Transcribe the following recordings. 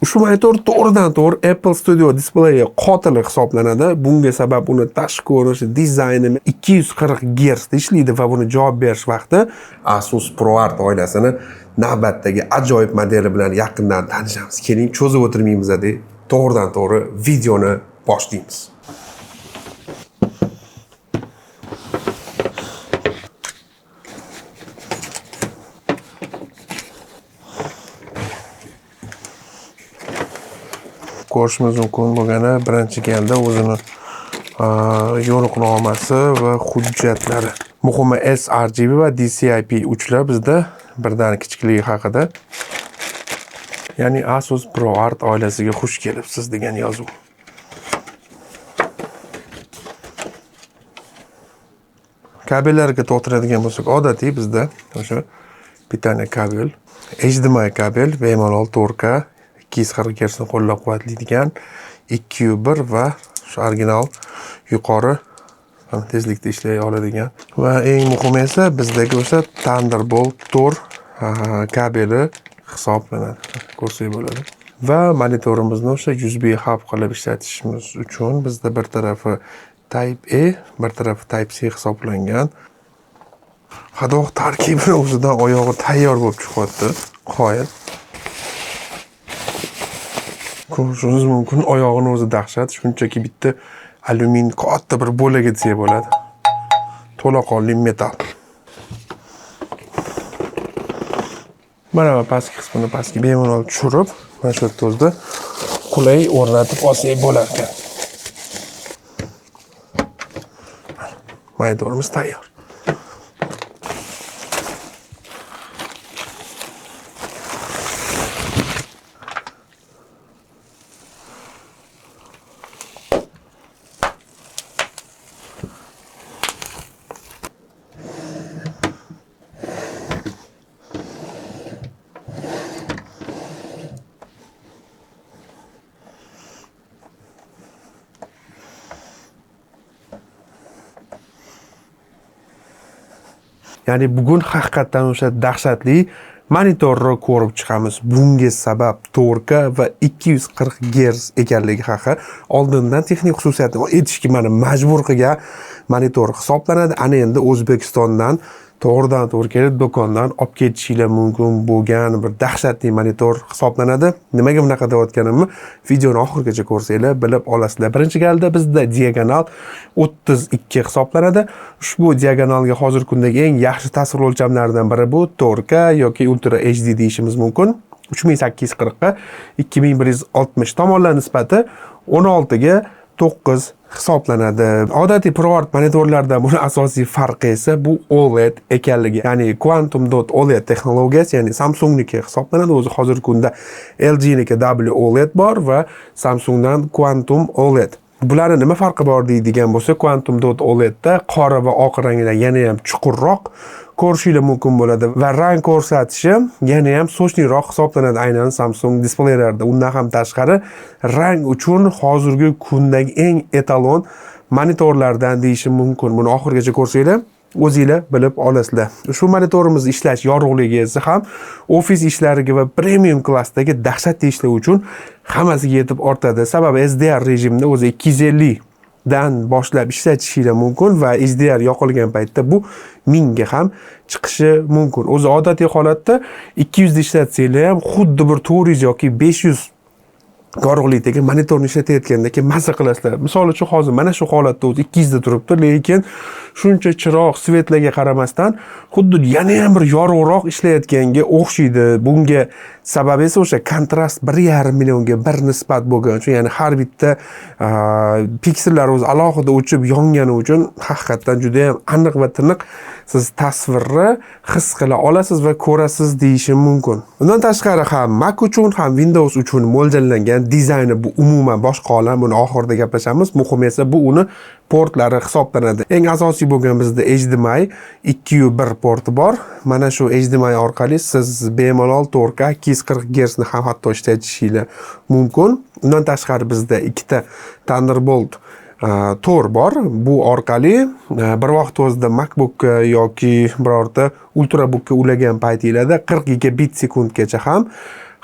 Ushbu monitor to'g'ridan-to'g'ri Apple Studio Display'ga qotil hisoblanadi. Bunga sabab uni tashqi ko'rinishi, dizayni 240 Hz da ishlaydi va buni javob berish vaqti Asus ProArt oilasini navbatdagi ajoyib modeli bilan yaqindan tanishamiz. Keling, cho'zib o'tirmaymiz, to'g'ridan-to'g'ri videoni boshlaymiz. Ko'rishimiz mumkin bo'lgani birinchi galda o'zini yo'riqnomasi va hujjatlari. Muhimi sRGB va DCI-P uchlar bizda birdan kichikligi haqida. Ya'ni Asus ProArt oilasiga xush kelibsiz degan yozuv. Kabellarga to'g'riladigan bo'lsak, odatiy bizda o'sha bitta kabel, HDMI kabel, bemalol 4K 240 Hz ni qo'llab-quvvatlaydigan 2.1 va shu original yuqori tezlikda ishlay oladigan va eng muhimi esa bizdagi o'sha Thunderbolt 4 kabeli hisoblanadi. Ko'rsak bo'ladi. Va monitorimizni o'sha USB hub qilib ishlatishimiz uchun bizda bir tarafi Type A, bir tarafi Type C hisoblangan. Hadoq tarkibini o'zidan oyog'i tayyor bo'lib chiqyapti. Qoyil. Ko'rishingiz mumkin, oyog'ini o'zi dahshat, shunchaki bitta alyumin katta bir bo'laga desa bo'ladi. To'laqonli metal. Mana pastki qismini pastga bemalol tushirib, mana shu yerda qulay o'rnatib olsak bo'lar ekan. Monitorimiz tayyor. Ya'ni bugun haqiqatan o'sha dahshatli monitorni ko'rib chiqamiz. Bunga sabab 4K va 240 Hz ekanligi haqi. Oldindan texnik xususiyatni aytishga meni majbur qilgan monitor hisoblanadi. Ana endi O'zbekistondan to'g'ridan-to'g'ri kelib do'kondan olib ketishingiz mumkin bo'lgan bir dahshatli monitor hisoblanadi. Nimaga bunaqa deyotganimni videoni oxirigacha ko'rsanglar bilib olasizlar. Birinchi galda bizda diagonal 32 hisoblanadi. Ushbu diagonalga hozirgi kundagi eng yaxshi tasvir o'lchamlaridan biri bu 4K yoki Ultra HD deyishimiz mumkin. 3840 ga 2160 tomonlar nisbati 16 ga 9 hisoblanadi. Odatiy ProArt monitorlardan buni asosiy farqi esa bu OLED ekanligi. Ya'ni Quantum Dot OLED texnologiyasi, ya'ni Samsungniki hisoblanadi. O'zi hozirgi kunda LGniki WOLED bor va Samsungdan Quantum OLED. Bularning nima farqi bor deydigan bo'lsa, Quantum Dot OLEDda qora va oq ranglar yana ham chuqurroq ko'rishingiz mumkin bo'ladi va rang ko'rsatishi yana ham sochliroq hisoblanadi aynan Samsung displeylarida. Undan ham tashqari rang uchun hozirgi kundagi eng etalon monitorlardan deyishim mumkin. Buni oxirigacha ko'rsanglar o'zingizlar bilib olasizlar. Shu monitorimiz ishlash yorug'ligi esa ham ofis ishlariga va premium klassdagi dahshatli ishlar uchun hammasiga yetib ortadi. Sababi SDR rejimida o'zi 250 dan boshlab ishlatishingiz mumkin va HDR yoqilgan paytda bu 1000 ga ham chiqishi mumkin. O'zi odatiy holatda 200 da ishlatsanglar ham xuddi bir 400 yoki 500 yorug'likdagi monitorni ishlatayotganda mazza qilasizlar. Misol uchun hozir mana shu holatda o'zi 200 da turibdi, lekin shuncha chiroq, svetlarga qaramasdan xuddi yana ham bir yorug'roq ishlayotganga o'xshaydi. Bunga sababi esa o'sha kontrast 1.5 millionga bir nisbat bo'lgani uchun, ya'ni har bitta piksellar o'zi alohida o'chib yongani uchun haqiqatan juda ham aniq va tiniq siz tasvirni his qila olasiz va ko'rasiz deyishim mumkin. Undan tashqari ham Mac uchun ham Windows uchun mo'ljallangan dizayni bu umuman boshqa olam. Buni oxirida gaplashamiz. Muhim esa bu uni portlari hisoblanadi. Eng asosiy bo'lgan bizda HDMI 2.1 porti bor. Mana shu HDMI orqali siz bemalol 4K 240 Hz ni ham hatto ishlatishingiz mumkin. Undan tashqari bizda ikkita Thunderbolt tor bor. Bu orqali bir vaqt o'zida MacBook yoki birorta Ultrabookga ulagan paytingizda 40 gigabit sekundgacha ham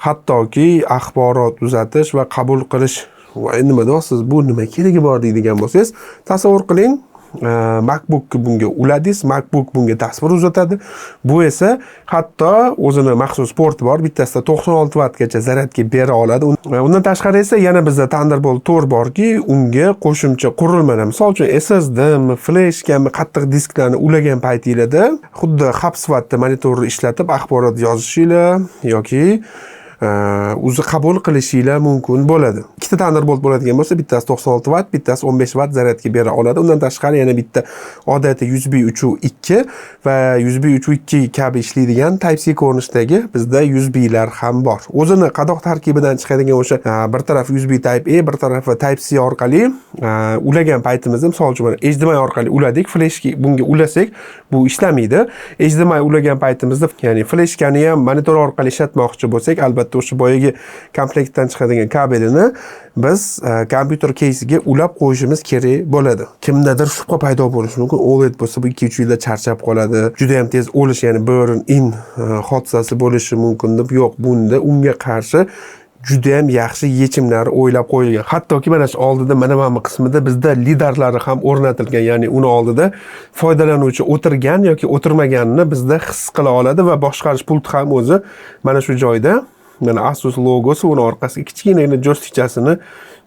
hattoki axborot uzatish va qabul qilish. Voy nima deyapsiz, bu nima keragi bor deydigan bo'lsangiz, tasavvur qiling, MacBookni bunga uladingiz, MacBook bunga tasvir uzatadi. Bu esa hatto o'zini maxsus porti bor, bittasida 96 vattgacha zaryadga bera oladi. Undan tashqari esa yana bizda Thunderbolt 4 borki, unga qo'shimcha qurilmalar, misol uchun SSDmi, flashkami, qattiq disklarni ulagan paytingizda xuddi hub sifatida monitorni ishlatib axborot yozishinglar yoki o'zi qabul qilishinglar mumkin bo'ladi. Ikkita Thunderbolt bo'ladigan bo'lsa, bittasi 96 vatt, bittasi 15 vatt zaryadga bera oladi. Undan tashqari yana bitta odatiy USB 3.2 va USB 3.2 kabi ishlaydigan Type-C ko'rinishdagi bizda USB lar ham bor. O'zini qadoq tarkibidan chiqadigan o'sha bir taraf USB Type-A, bir tarafi Type-C orqali ulagan paytimizda, misol uchun HDMI orqali uladik, flashga bunga ulasak, bu ishlamaydi. HDMI ulagan paytimizda, ya'ni flashkani ham monitor orqali ishlatmoqchi bo'lsak, albatta o'sha boyagi komplektdan chiqadigan kabelini biz kompyuter кейsiga ulab qo'yishimiz kerak bo'ladi. Kimdadir shubha paydo bo'lishi mumkin. OLED bo'lsa bu 2-3 yilda charchab qoladi. Juda ham tez o'lish, ya'ni burn in hodisasi bo'lishi mumkin deb. Yo'q, bunda unga qarshi juda ham yaxshi yechimlar o'ylab qo'yilgan. Hattoki mana shu oldida mana bu qismida bizda lidarlari ham o'rnatilgan, ya'ni uni oldida foydalanuvchi o'tirgan yoki o'tirmaganini bizda his qila oladi va boshqarish pulti ham o'zi mana shu joyda. Mana Asus logosi, uni orqasiga kichkinagina jo'stichasini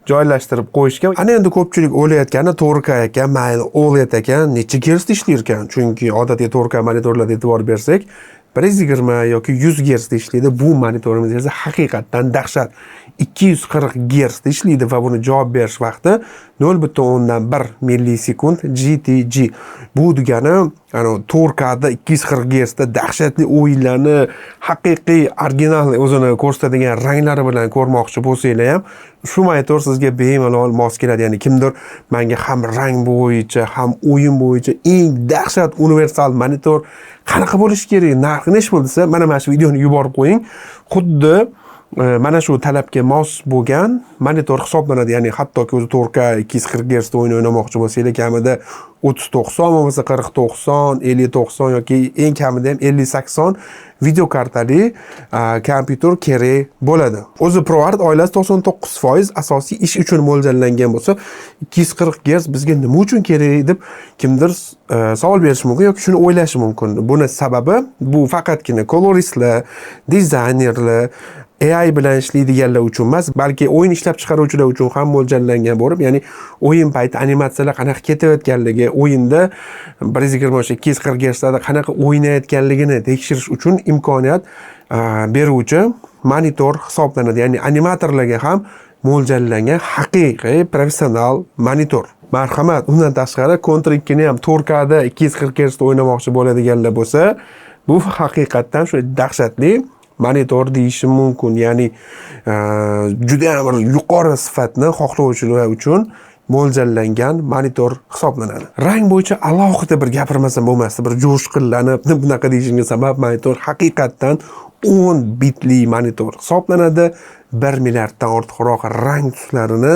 joylashtirib qo'yishgan. Ana endi ko'pchilik o'ylayotgani 4K ekan, mayli OLED ekan, necha Hz ishlar ekan? Chunki odatiy 4K monitorlarga e'tibor bersak, 120 yoki 100 Hz ishlaydi. Bu monitorimiz esa haqiqatdan dahshat. 240 Hz ishlaydi va buni javob berish vaqti 0.1 millisekund GTG. Bu degani, 4K da 240 Hz da dahshatli o'yinlarni haqiqiy original o'zini ko'rsatadigan ranglari bilan ko'rmoqchi bo'lsanglar ham, shu monitor sizga bemalol mos keladi. Ya'ni kimdir menga ham rang bo'yicha, ham o'yin bo'yicha eng dahshat universal monitor qanaqa bo'lishi kerak, narxi nech bo'ldi desa, mana shu videoni yuborib qo'ying. Xuddi mana shu talabga mos bo'lgan monitor hisoblanadi. Ya'ni hattoki o'zi 4K 240 Hz da o'yin o'ynamoqchi bo'lsangiz, kamida 3090 bo'lmasa 4090, 5090 yoki eng kamida ham 5080 video kartali kompyuter kerak bo'ladi. O'zi ProArt oilasi 99% asosiy ish uchun mo'ljallangan bo'lsa, 240 Hz bizga nima uchun kerak deb kimdir savol berishi mumkin yoki shuni o'ylashi mumkin. Buni sababi bu faqatgina koloristlar, dizaynerlar, AI bilan ishlaydiganlar uchun emas, balki o'yin ishlab chiqaruvchilar uchun ham mo'ljallangan bo'lib, ya'ni o'yin payti animatsiyalar qanaqa ketayotganligi, o'yinda 120-240 Hz da qanaqa o'ynayotganligini tekshirish uchun imkoniyat beruvchi monitor hisoblanadi. Ya'ni animatorlarga ham mo'ljallangan haqiqiy professional monitor. Marhamat, undan tashqari Counter 2 ni ham 4K da 240 Hz da o'ynamoqchi bo'ladiganlar bo'lsa, bu haqiqatdan shu dahshatli monitor deyishim mumkin. Ya'ni juda ham yuqori sifatni xohlovchilar uchun mo'ljallangan monitor hisoblanadi. Rang bo'yicha alohida bir gapirmasam bo'lmasdi, bir jo'shqinlanib bunaqa deyishimga sabab, monitor haqiqatdan 10 bitli monitor hisoblanadi. 1 milliarddan ortiqroq rang tuslarini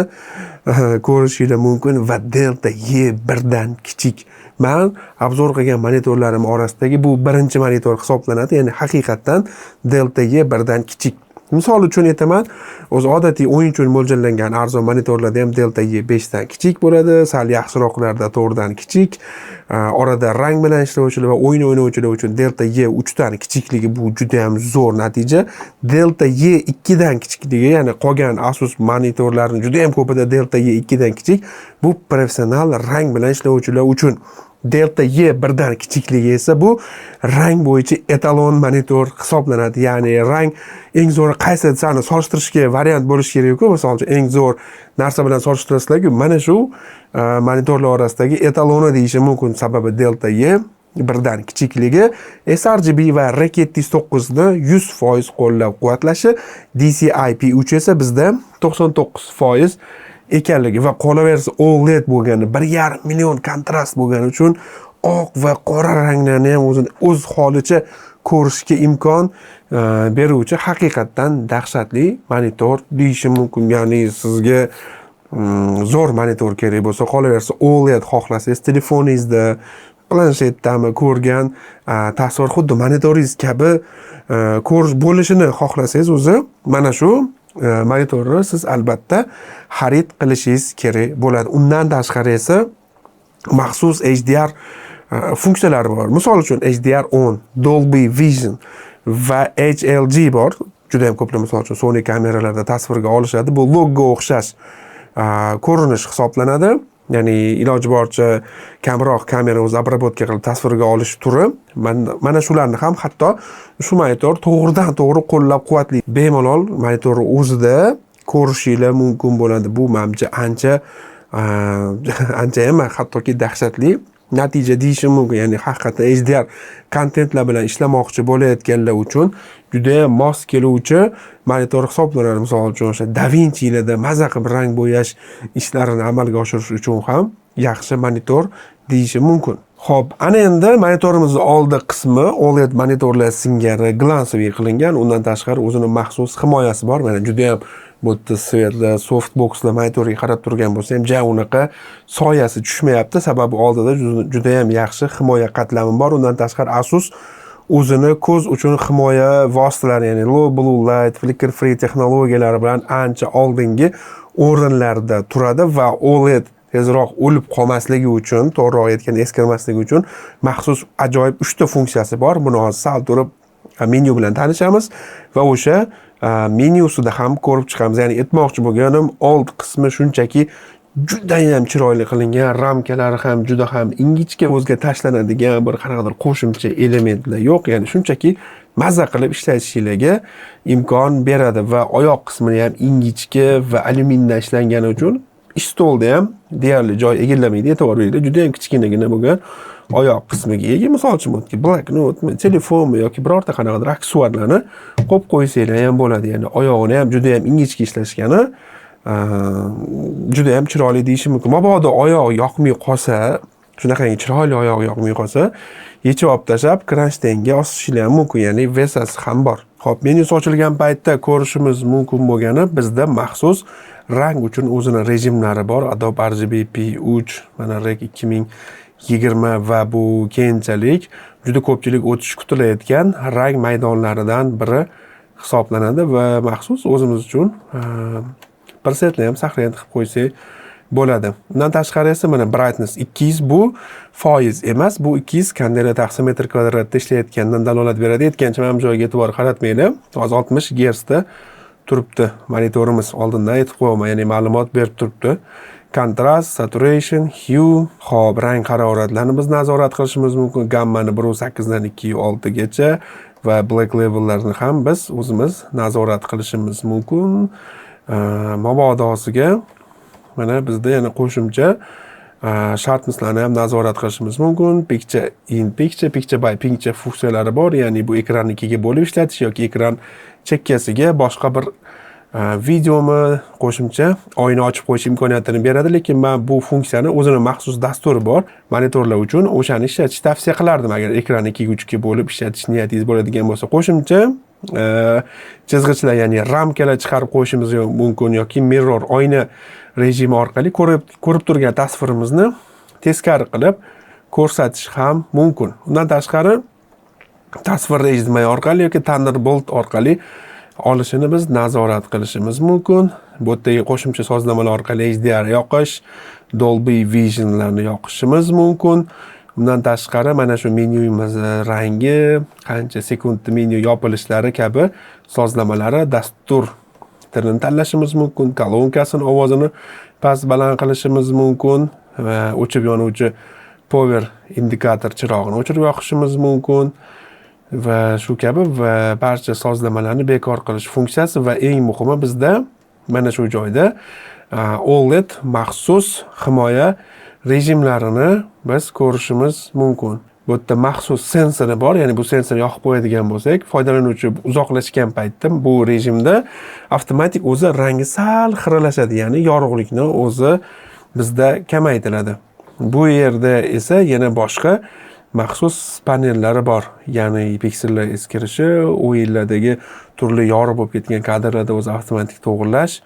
ko'rishingiz mumkin va Delta Y1 dan kichik. Men obzor qilgan monitorlarim orasidagi bu birinchi monitor hisoblanadi. Ya'ni haqiqatdan Delta Y1 dan kichik. Misol uchun aytaman, o'zi odatiy o'yin uchun mo'ljallangan arzon monitorlarda ham Delta Y5 dan kichik bo'ladi, sal yaxshiroqlarda 4 dan kichik. Orada rang bilan ishlovchilar va o'yin o'ynovchilar uchun Delta Y3 dan kichikligi bu juda ham zo'r natija. Delta Y2 dan kichikligi, ya'ni qolgan Asus monitorlarining juda ham ko'pida Delta Y2 dan kichik. Bu professional rang bilan ishlovchilar uchun. Delta Y1 dan kichikligi esa bu rang bo'yicha etalon monitor hisoblanadi. Ya'ni rang eng zo'r qaysi desani solishtirishga variant bo'lishi kerak-ku. Masalan, eng zo'r narsa bilan solishtirasizlar-ku, mana shu monitorlar orasidagi etaloni deyishim mumkin. Sababi Delta Y1 dan kichikligi, sRGB va RX79 ni 100% qo'llab-quvvatlashi, DCI-P3 esa bizda 99% ekanligi va qolaversa OLED bo'lgani, 1,5 million kontrast bo'lgani uchun oq va qora ranglarni ham o'z holicha ko'rishga imkon beruvchi haqiqatdan dahshatli monitor deyishim mumkin. Ya'ni sizga zo'r monitor kerak bo'lsa, qolaversa OLED xohlasangiz telefoningizda planshetdami ko'rgan tasvir xuddi monitoringiz kabi ko'rish bo'lishini xohlasangiz o'zi mana shu monitorni siz albatta xarid qilishingiz kerak bo'ladi. Undan tashqari esa maxsus HDR funksiyalari bor. Misol uchun HDR10, Dolby Vision va HLG bor. Juda ham ko'plab misol uchun Sony kameralarida tasvirga olishadi. Bu logo o'xshash ko'rinish hisoblanadi. Ya'ni iloji boricha kamroq kamera o'zi обработка qilib tasvirga olish turi. Mana shularni ham hatto shu monitor to'g'ridan to'g'ri qo'llab-quvvatli bemalol monitorni o'zida ko'rishingiz mumkin bo'ladi. Bu menimcha ancha emas, hattoki dahshatli natija deyishim mumkin. Ya'ni haqiqatan HDR kontentlar bilan ishlamoqchi bo'layotganlar uchun juda ham mos keluvchi monitor hisoblanadi. Misol uchun o'sha DaVinci-larda maza qilib rang bo'yash ishlarini amalga oshirish uchun ham yaxshi monitor deyishim mumkin. Xo'p, ana endi monitorimizning oldi qismi OLED monitorlar singari glansoviy qilingan. Undan tashqari o'zining maxsus himoyasi bor. Mana juda ham bu svetli softboxlar monitoriga qarab turgan bo'lsa ham unaqa soyasi tushmayapti. Sababi oldida juda ham yaxshi himoya qatlami bor. Undan tashqari Asus o'zini ko'z uchun himoya vositalari, ya'ni low blue light, flicker free texnologiyalari bilan ancha oldingi o'rinlarda turadi va OLED tezroq o'lib qolmasligi uchun, to'g'riroq aytganda eskirmasligi uchun maxsus ajoyib 3 ta funksiyasi bor. Buni hozir sal turib menyu bilan tanishamiz va o'sha menyusida ham ko'rib chiqamiz. Ya'ni aytmoqchi bo'lganim, old qismi shunchaki juda ham chiroyli qilingan, ramkalari ham juda ham ingichka, o'zga tashlanadigan bir qanaqadir qo'shimcha elementlar yo'q. Ya'ni shunchaki maza qilib ishlatishingizga imkon beradi va oyoq qismini ham ingichka va alyumindan ishlangani uchun stolda ham deyarli joy egallamaydi. E'tibor beringlar, juda ham kichkinagina bo'lgan oyoq qismiga ega. Misol uchun bloknotmi, telefonmi yoki birorta qanaqadir aksessuarlarni qo'yib qo'ysanglar ham bo'ladi. Ya'ni oyog'ini ham juda ham ingichka ishlashgani juda ham chiroyli deyishim mumkin. Mabodo oyoq yoqmay qolsa, shunaqangi chiroyli oyoq yoqmay qolsa, yechib olib tashlab kronshtaynga osishingiz ham mumkin. Ya'ni vesasi ham bor. Xo'p, menyusi ochilgan paytda ko'rishimiz mumkin bo'lgani, bizda maxsus rang uchun o'zining rejimlari bor. Adobe RGB P3, mana Rec 2020 va bu keyinchalik juda ko'pchilik o'tish kutilayotgan rang maydonlaridan biri hisoblanadi va maxsus o'zimiz uchun presetni ham saqlanib qilib qo'ysak bo'ladi. Undan tashqari esa mana brightness 200 bu foiz emas, bu 200 qanday taksimetr kvadratda ishlayotgandan dalolat beradi. Aytgancha mana bu joyga e'tibor qaratmaydi. Hozir 60 Hz da turibdi monitorimiz. Oldindan aytib qo'yaman, ya'ni ma'lumot berib turibdi. Kontrast, saturation, hue, xo'p, rang haroratlarini biz nazorat qilishimiz mumkin. Gammani 1.8 dan 2.6 gacha va black levellarni ham biz o'zimiz nazorat qilishimiz mumkin. Mabodosiga mana bizda yana qo'shimcha sharpnesslarni ham nazorat qilishimiz mumkin. Picture in picture, picture by picture funksiyalari bor. Ya'ni bu ekranni ikkiga bo'lib ishlatish yoki ekran chekkasiga boshqa bir videomi qo'shimcha oyna ochib qo'yish imkoniyatini beradi. Lekin men bu funksiyani o'zining maxsus dasturi bor monitorlar uchun. O'shani ishlatishni tavsiya qilardim agar ekranni 2 ga bo'lib ishlatish niyatingiz bo'ladigan bo'lsa. Qo'shimcha chizg'ichlar, ya'ni ramkalar chiqarib qo'yishimiz mumkin yoki mirror oyna rejimi orqali ko'rib turgan tasvirimizni teskari qilib ko'rsatish ham mumkin. Undan tashqari tasvir HDMI orqali yoki Thunderbolt orqali olishini biz nazorat qilishimiz mumkin. Bu yerdagi qo'shimcha sozlamalar orqali HDR yoqish, Dolby Visionlarni yoqishimiz mumkin. Undan tashqari mana shu menyuimiz rangi, qancha sekundda menyu yopilishlari kabi sozlamalari, dastur tirini tanlashimiz mumkin, kolonkasini ovozini past baland qilishimiz mumkin va o'chib yonuvchi power indikator chirog'ini o'chirib yoqishimiz mumkin va shu kabi va barcha sozlamalarni bekor qilish funksiyasi va eng muhimi bizda mana shu joyda OLED maxsus himoya rejimlarini biz ko'rishimiz mumkin. Bu yerda maxsus sensori bor, ya'ni bu sensorni yoqib qo'yadigan bo'lsak, foydalanuvchi uzoqlashgan paytda bu rejimda avtomatik o'zi rangi sal xiralashadi, ya'ni yorug'likni o'zi bizda kamaytiradi. Bu yerda esa yana boshqa maxsus panellari bor, ya'ni piksellar eskirishi, o'yinlardagi turli yorug' bo'lib ketgan kadrlarda o'zi avtomatik to'g'irlash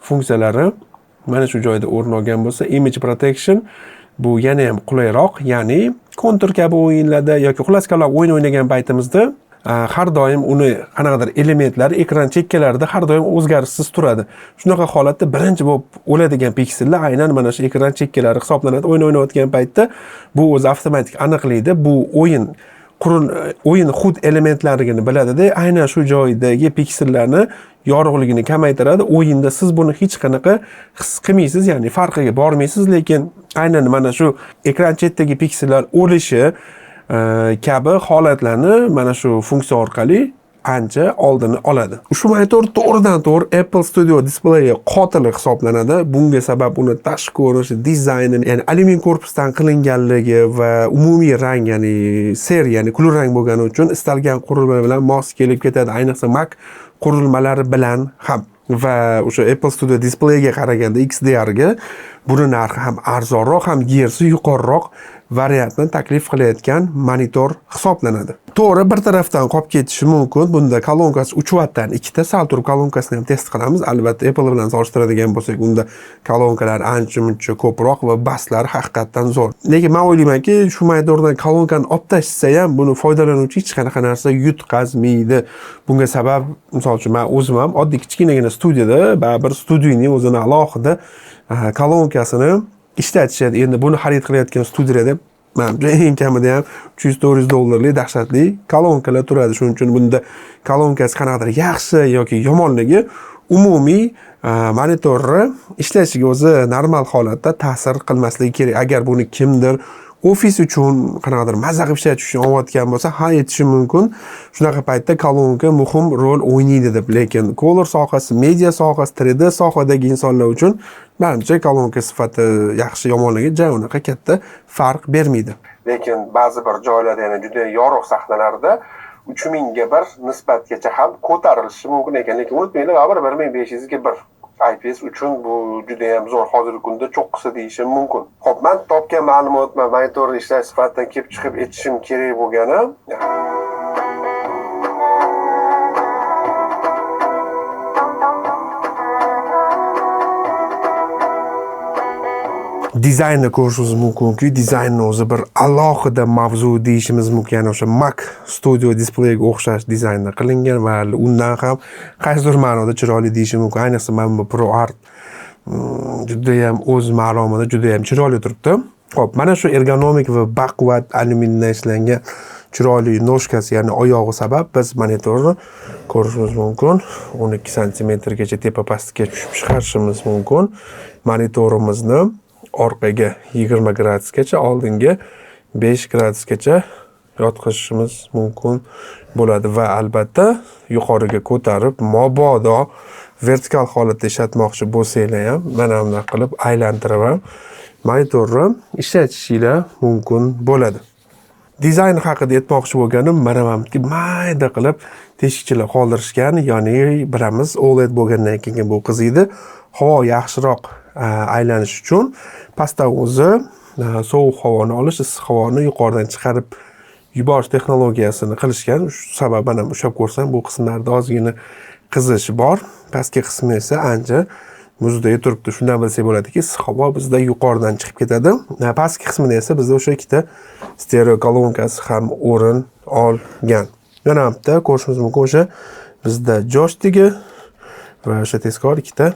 funksiyalari mana shu joyda o'rin olgan bo'lsa, image protection Bu yana ham qulayroq, ya'ni kontur kabi o'yinlarda yoki klassikalar o'yin o'ynagan paytimizda har doim uni qanaqadir elementlari ekran chekkalarida har doim o'zgarishsiz turadi. Shunaqa holatda birinchi bo'lib o'ladigan piksellar aynan mana shu ekran chekkalari hisoblanadi. O'yin o'ynayotgan paytda bu o'zi avtomatik aniqlaydi. Bu o'yin hud elementlarini biladida, aynan shu joydagi piksellarni yorug'ligini kamaytiradi. O'yinda siz buni hech qanaqa his qilmaysiz, ya'ni farqiga bormaysiz, lekin aynan mana shu ekran chetdagi piksellar o'lishi kabi holatlarni mana shu funksiya orqali ancha oldini oladi. Ushbu monitor to'g'ridan-to'g'ri Apple Studio Display'ga qotili hisoblanadi. Bunga sabab uni tashqi ko'rinishi, dizayni, ya'ni alyumin korpusdan qilinganligi va umumiy rang, ya'ni ya'ni kulrang bo'lgani uchun istalgan qurilma bilan mos kelib ketadi, ayniqsa Mac qurilmalari bilan ham. Va o'sha Apple Studio Display'ga qaraganda XDR ga buni narxi ham arzonroq, ham gersi yuqoriroq variantni taklif qilayotgan monitor hisoblanadi. To'g'ri, bir tarafdan qolib ketishi mumkin. Bunda kolonkasi 3 vattdan 2 ta, sal turib kolonkasini ham test qilamiz. Albatta Apple bilan solishtiradigan bo'lsak, unda kolonkalar ancha-muncha ko'proq va baslar haqiqatan zo'r. Lekin men o'ylaymanki, shu monitordan kolonkani olib tashlasa ham buni foydalanuvchi hech qanaqa narsa yutqazmaydi. Bunga sabab, misol uchun men o'zim ham oddiy kichkinagina studiyada, baribir studiyaning o'zini alohida kolonkasini ishlatishadi. Endi buni xarid qilayotgan studiyada menimcha eng kamida ham $300-400 dahshatli kolonkalar turadi. Shuning uchun bunda kolonkasi qanaqadir yaxshi yoki yomonligi umumiy monitorni ishlashiga o'zi normal holatda ta'sir qilmasligi kerak. Agar buni kimdir ofis uchun qanaqadir maza qilib ishlatish uchun olayotgan bo'lsa, ha, aytishim mumkin. Shunaqa paytda kolonka muhim rol o'ynaydi deb. Lekin color sohasi, media sohasi, 3D sohadagi insonlar uchun menimcha kolonka sifati yaxshi yomonligi unaqa katta farq bermaydi. Lekin ba'zi bir joylarda, ya'ni juda yorug' sahnalarda 3000 ga 1 nisbatgacha ham ko'tarilishi mumkin ekan. Lekin unutmanglar, baribir 1500 ga 1 IPS uchun bu juda ham zo'r. Hozirgi kunda cho'qqisi deyishim mumkin. Xo'p, men topgan ma'lumotlar monitorni ishlash sifatidan kelib chiqib aytishim kerak bo'lgani, dizaynni ko'rishingiz mumkinki, dizaynni o'zi bir alohida mavzu deyishimiz mumkin. Ya'ni o'sha Mac Studio Display'ga o'xshash dizaynda qilingan va undan ham qaysidir ma'noda chiroyli deyishim mumkin. Ayniqsa mana bu ProArt juda ham o'z ma'lumotida juda ham chiroyli turibdi. Xo'p, mana shu ergonomik va baquvvat alyumindan ishlangan chiroyli noshkasi, ya'ni oyog'i sabab biz monitorni ko'rishimiz mumkin. 12 sm gacha tepa pastga tushib chiqarishimiz mumkin. Monitorimizni orqaga 20 gradusgacha, oldinga 5 gradusgacha yotqizishimiz mumkin bo'ladi va albatta yuqoriga ko'tarib, mabodo vertikal holatda ishlatmoqchi bo'lsanglar ham mana bunday qilib aylantirib ham monitorni ishlatishingiz mumkin bo'ladi. Dizayn haqida aytmoqchi bo'lganim, mana bunday mayda qilib teshikchalar qoldirishgan, ya'ni bilamiz OLED bo'lgandan keyin bu qiziydi. Havo yaxshiroq aylanish uchun pastdan o'zi sovuq havoni olish, issiq havoni yuqoridan chiqarib yuborish texnologiyasini qilishgan. Shu sababdan ham ushlab ko'rsam, bu qismlarda ozgina qizish bor, pastki qismi esa ancha muzdek turibdi. Shundan bilsak bo'ladiki, issiq havo bizda yuqoridan chiqib ketadi. Pastki qismida esa bizda o'sha ikkita stereo kolonkasi ham o'rin olgan. Yana bitta ko'rishimiz mumkin, o'sha bizda joyshtigi va o'sha tezkor ikkita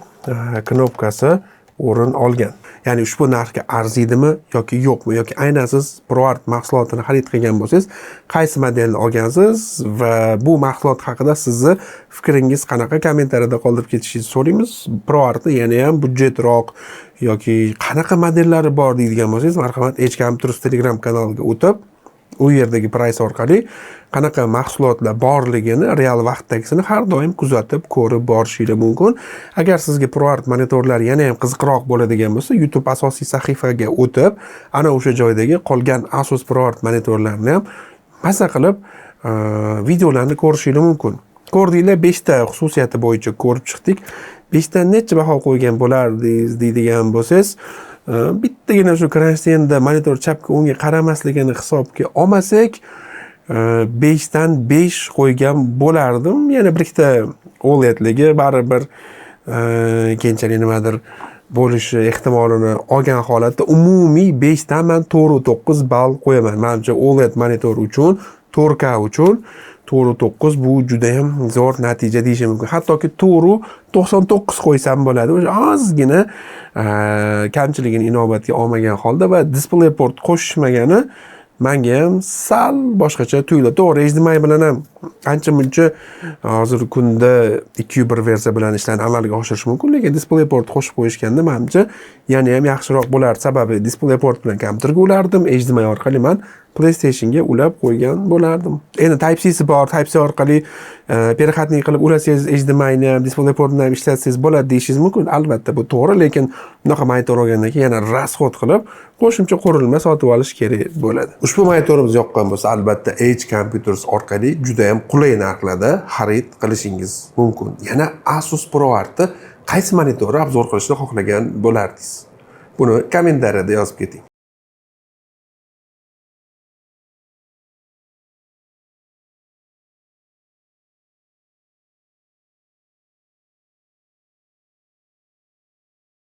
knopkasi o'rin olgan. Ya'ni ushbu narxga arziydimi yoki yo'qmi, yoki aynan siz ProArt mahsulotini xarid qilgan bo'lsangiz, qaysi modelni olgansiz va bu mahsulot haqida sizni fikringiz qanaqa, kommentariyada qoldirib ketishingizni so'raymiz. ProArtni yana ham budjetroq yoki qanaqa modellari bor deydigan bo'lsangiz, marhamat HComputerz Telegram kanaliga o'tib, u yerdagi price orqali qanaqa mahsulotlar borligini, real vaqtdagisini har doim kuzatib ko'rib borishingiz mumkin. Agar sizga ProArt monitorlar yana ham qiziqroq bo'ladigan bo'lsa, YouTube asosiy sahifaga o'tib, ana o'sha joydagi qolgan Asus ProArt monitorlarini ham maza qilib videolarni ko'rishingiz mumkin. Ko'rdinglar, 5 ta xususiyati bo'yicha ko'rib chiqdik. 5 dan necha baho qo'ygan bo'lardingiz deydigan bo'lsangiz, bittagina shu kronstenda monitor chapga o'ngga qaramasligini hisobga olmasak, 5 dan 5 qo'ygan bo'lardim. Yana bir ikkita OLEDligi baribir keyinchalik nimadir bo'lishi ehtimolini olgan holatda umumiy 5 dan men 4.9 ball qo'yaman. Menimcha OLED monitor uchun, 4K uchun 4.9 bu juda ham zo'r natija deyishim mumkin. Hattoki 4.99 qo'ysam bo'ladi. O'sha ozgina kamchiligini inobatga olmagan holda va DisplayPort qo'shishmagani menga ham sal boshqacha tuyuladi. To'g'ri, HDMI bilan ham ancha-muncha hozirgi kunda 2.1 versiya bilan ishlarni amalga oshirish mumkin, lekin DisplayPort qo'shib qo'yishganda menimcha yana ham yaxshiroq bo'lardi. Sababi DisplayPort bilan kompyuterga ulardim, HDMI orqali men PlayStationga ulab qo'ygan bo'lardim. Endi Type-C bor, Type-C orqali переходник qilib ulasangiz HDMI ni ham DisplayPortni ham ishlatsangiz bo'ladi deyishingiz mumkin. Albatta bu to'g'ri, lekin bunaqa monitor olgandan keyin yana rasxod qilib qo'shimcha qurilma sotib olish kerak bo'ladi. Ushbu monitorimiz yoqqan bo'lsa, albatta Edge Computers orqali juda ham qulay narxlarda xarid qilishingiz mumkin. Yana Asus ProArt qaysi monitorni obzor qilishni xohlagan bo'lardingiz? Buni kommentariyada yozib keting.